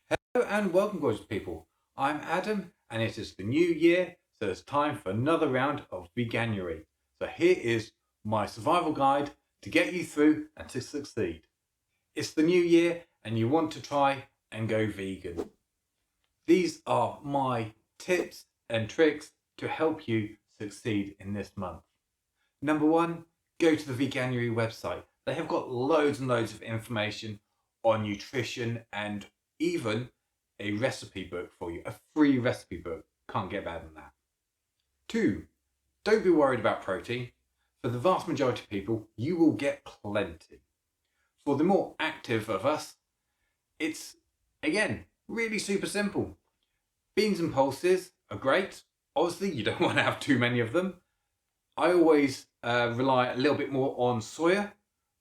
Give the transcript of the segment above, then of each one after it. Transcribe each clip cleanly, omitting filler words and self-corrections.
Hello and welcome, gorgeous people. I'm Adam, and it is the new year, so it's time for another round of Veganuary. So here is my survival guide to get you through and to succeed. It's the new year, and you want to try and go vegan. These are my tips and tricks to help you succeed in this month. Number one, go to the Veganuary website. They have got loads and loads of information on nutrition and even a recipe book for you, a free recipe book. Can't get better than that. Two, don't be worried about protein. For the vast majority of people, you will get plenty. For the more active of us, it's, again, really super simple. Beans and pulses are great. Obviously, you don't want to have too many of them. I always rely a little bit more on soya,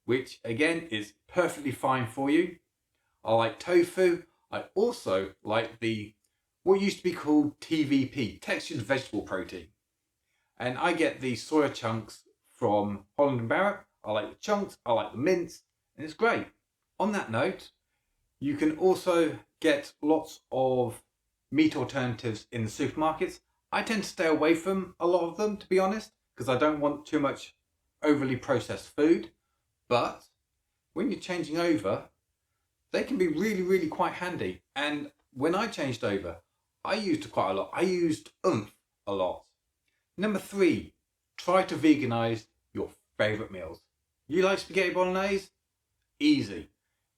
which again is perfectly fine for you. I like tofu. I also like what used to be called TVP, textured vegetable protein. And I get the soya chunks from Holland and Barrett. I like the chunks, I like the mince, and it's great. On that note, you can also get lots of meat alternatives in the supermarkets. I tend to stay away from a lot of them, to be honest, because I don't want too much overly processed food. But when you're changing over, they can be really, really quite handy. And when I changed over, I used quite a lot. I used oomph a lot. Number three, try to veganize your favorite meals. You like spaghetti bolognese? Easy.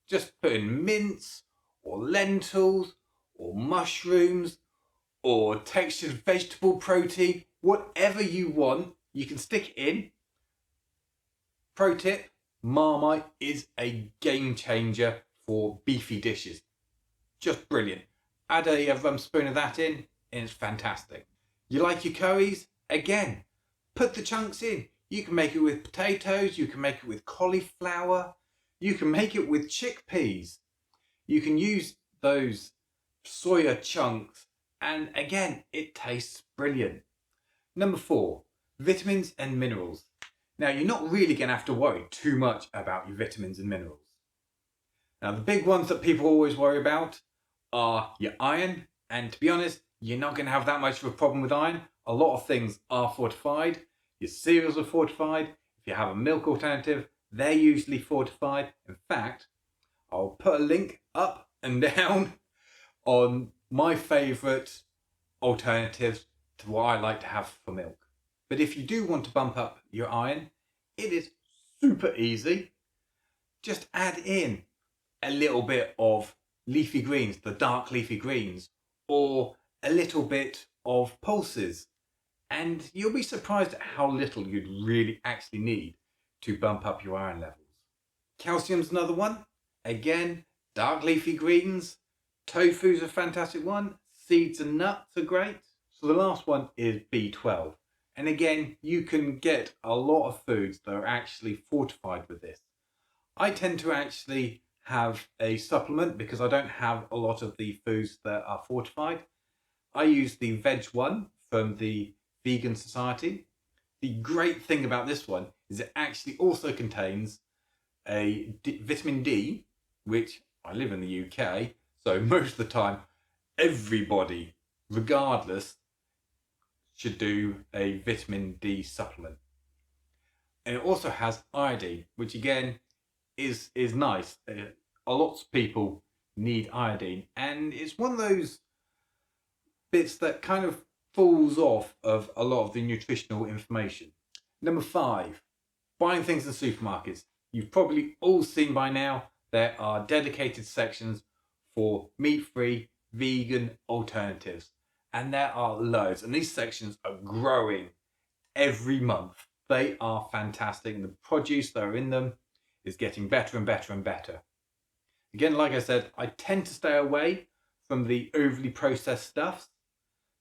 Just put in mince or lentils or mushrooms or textured vegetable protein, whatever you want, you can stick it in. Pro tip, Marmite is a game changer for beefy dishes. Just brilliant. Add a spoon of that in and it's fantastic. You like your curries? Again, put the chunks in. You can make it with potatoes, you can make it with cauliflower, you can make it with chickpeas. You can use those soya chunks and again, it tastes brilliant. Number four, vitamins and minerals. Now, you're not really going to have to worry too much about your vitamins and minerals. Now, the big ones that people always worry about are your iron. And to be honest, you're not going to have that much of a problem with iron. A lot of things are fortified. Your cereals are fortified. If you have a milk alternative, they're usually fortified. In fact, I'll put a link up and down on my favourite alternatives to what I like to have for milk. But if you do want to bump up your iron, it is super easy. Just add in a little bit of leafy greens, the dark leafy greens, or a little bit of pulses. And you'll be surprised at how little you'd really actually need to bump up your iron levels. Calcium's another one. Again, dark leafy greens. Tofu's a fantastic one. Seeds and nuts are great. So the last one is B12. And again, you can get a lot of foods that are actually fortified with this. I tend to actually have a supplement because I don't have a lot of the foods that are fortified. I use the Veg one from the Vegan Society. The great thing about this one is it actually also contains vitamin D, which I live in the UK, so most of the time, everybody, regardless, should do a vitamin D supplement. And it also has iodine, which again is nice. A lot of people need iodine, and it's one of those bits that kind of falls off of a lot of the nutritional information. Number five, buying things in supermarkets. You've probably all seen by now there are dedicated sections for meat-free vegan alternatives. And there are loads, and these sections are growing every month. They are fantastic, and the produce that are in them is getting better and better and better. Again, like I said, I tend to stay away from the overly processed stuffs,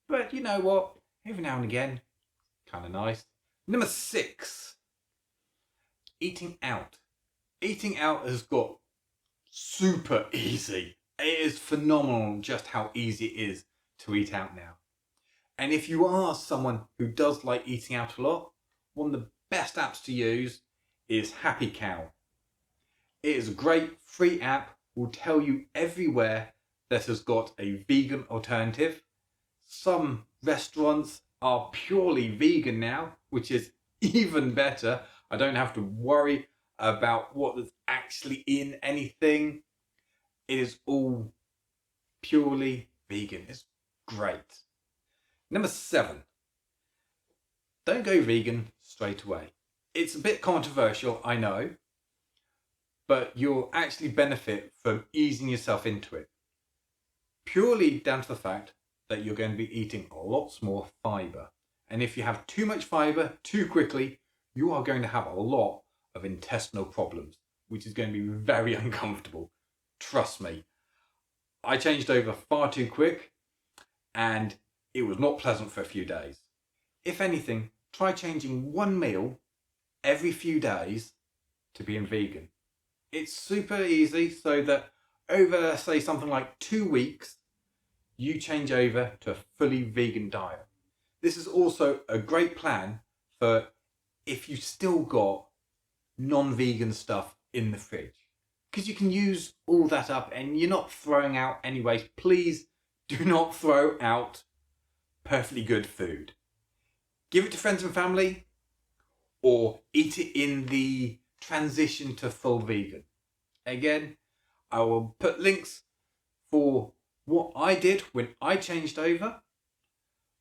but you know what? Every now and again, kind of nice. Number six, eating out. Eating out has got super easy. It is phenomenal just how easy it is to eat out now. And if you are someone who does like eating out a lot, one of the best apps to use is Happy Cow. It is a great free app, will tell you everywhere that has got a vegan alternative. Some restaurants are purely vegan now, which is even better. I don't have to worry about what is actually in anything. It is all purely vegan. It's great. Number 7. Don't go vegan straight away. It's a bit controversial, I know, but you'll actually benefit from easing yourself into it. Purely down to the fact that you're going to be eating lots more fibre. And if you have too much fibre too quickly, you are going to have a lot of intestinal problems, which is going to be very uncomfortable. Trust me. I changed over far too quick and it was not pleasant for a few days. If anything, try changing one meal every few days to being vegan. It's super easy, so that over, say, something like 2 weeks, you change over to a fully vegan diet. This is also a great plan for if you still got non-vegan stuff in the fridge, because you can use all that up and you're not throwing out any waste. Please do not throw out perfectly good food. Give it to friends and family, or eat it in the transition to full vegan. Again, I will put links for what I did when I changed over,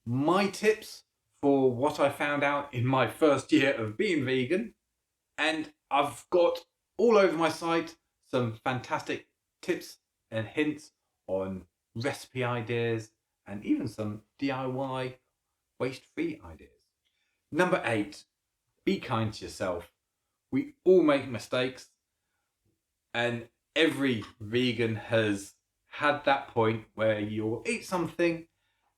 my tips for what I found out in my first year of being vegan, and I've got all over my site some fantastic tips and hints on recipe ideas and even some DIY waste-free ideas. Number 8, be kind to yourself. We all make mistakes, and every vegan has had that point where you'll eat something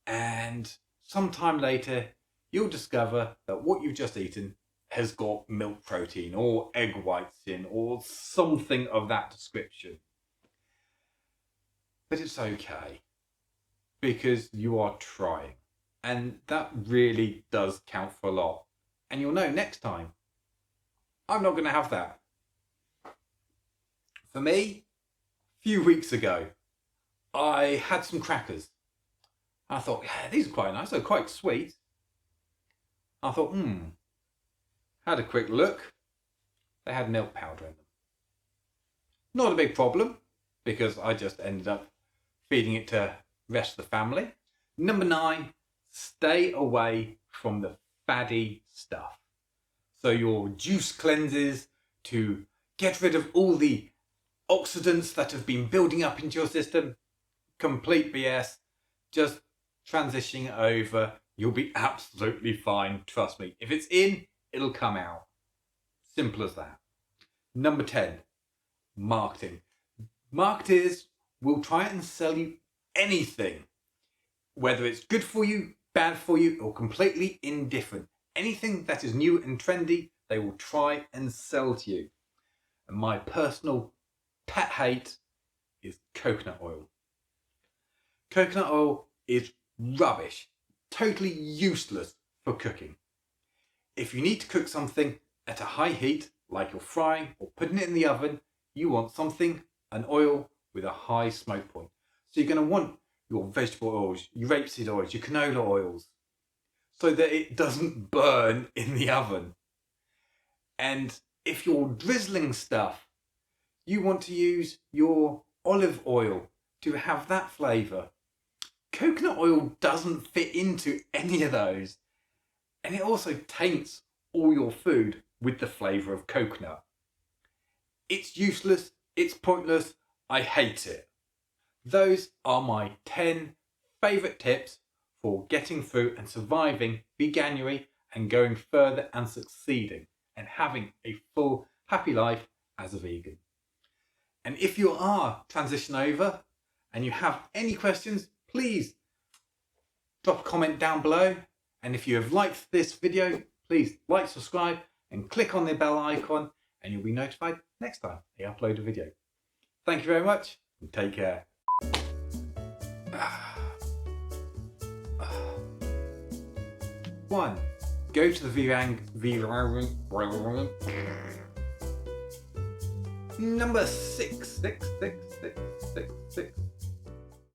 and sometime later you'll discover that what you've just eaten has got milk protein or egg whites in or something of that description. But it's okay, because you are trying, and that really does count for a lot. And you'll know next time, I'm not going to have that. For me, a few weeks ago, I had some crackers. I thought, yeah, these are quite nice, they're quite sweet. I thought, had a quick look. They had milk powder in them. Not a big problem, because I just ended up feeding it to the rest of the family. Number 9, stay away from the fatty stuff. So your juice cleanses to get rid of all the oxidants that have been building up into your system, complete BS. Just transitioning over, you'll be absolutely fine, trust me. If it's in, it'll come out. Simple as that. Number 10, marketing. Marketers will try and sell you anything, whether it's good for you, bad for you, or completely indifferent. Anything that is new and trendy, they will try and sell to you. And my personal pet hate is coconut oil. Coconut oil is rubbish, totally useless for cooking. If you need to cook something at a high heat, like you're frying or putting it in the oven, you want something, an oil with a high smoke point. So you're going to want your vegetable oils, your rapeseed oils, your canola oils, so that it doesn't burn in the oven. And if you're drizzling stuff, you want to use your olive oil to have that flavour. Coconut oil doesn't fit into any of those. And it also taints all your food with the flavour of coconut. It's useless, it's pointless, I hate it. Those are my 10 favourite tips for getting through and surviving Veganuary and going further and succeeding and having a full, happy life as a vegan. And if you are transition over and you have any questions, please drop a comment down below. And if you have liked this video, please like, subscribe and click on the bell icon and you'll be notified next time I upload a video. Thank you very much and take care. 1. Go to the Number 6.